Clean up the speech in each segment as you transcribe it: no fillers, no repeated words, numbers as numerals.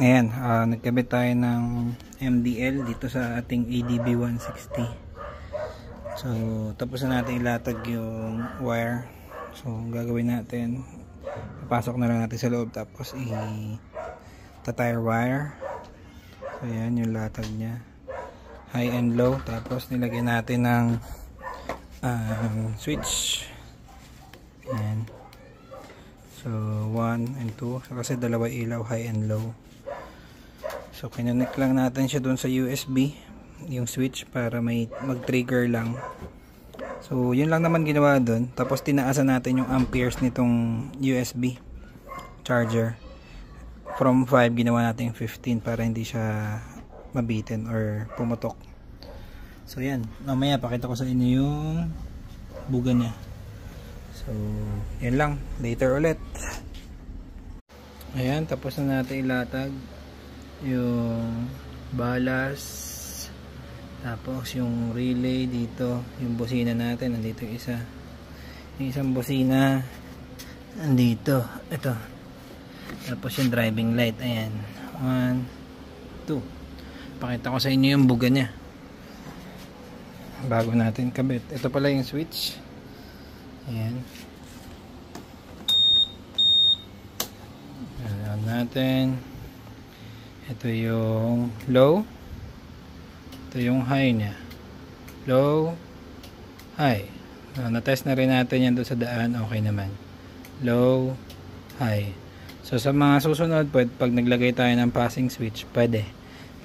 Ayan, nagkabit tayo ng MDL dito sa ating ADB 160. So tapos na natin ilatag yung wire. So gagawin natin, papasok na lang natin sa loob, tapos i-tire wire. So ayan yung latag nya, high and low. Tapos nilagyan natin ng switch. Ayan. So 1 and 2, so, kasi dalawa ilaw, high and low. So kinonect lang natin siya doon sa USB, yung switch, para may mag-trigger lang. So yun lang naman ginawa doon. Tapos tinaasan natin yung amperes nitong USB charger. From 5 ginawa natin 15 para hindi siya mabitin or pumutok. So yan, mamaya pakita ko sa inyo yung buga niya. So yan lang, later ulit. Ayan, tapos na natin ilatag yung balas, tapos yung relay dito, yung busina natin nandito, yung isang busina nandito, ito. Tapos yung driving light, ayan, 1, 2. Pakita ko sa inyo yung buga nya bago natin kabit. Ito pala yung switch. Ayan, ayan natin. Ito yung low, ito yung high nya, low, high. So, na-test na rin natin yan doon sa daan, okay naman, low, high. So sa mga susunod, pag naglagay tayo ng passing switch, pwede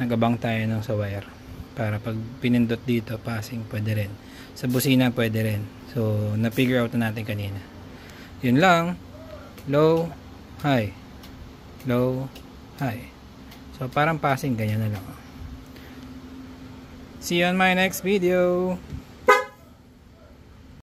nagabang tayo ng sa wire, para pag pinindot dito passing, pwede rin. Sa busina pwede rin. So na-figure out na natin kanina. Yun lang, low, high, low, high. So parang passing, ganyan na lang. See you on my next video.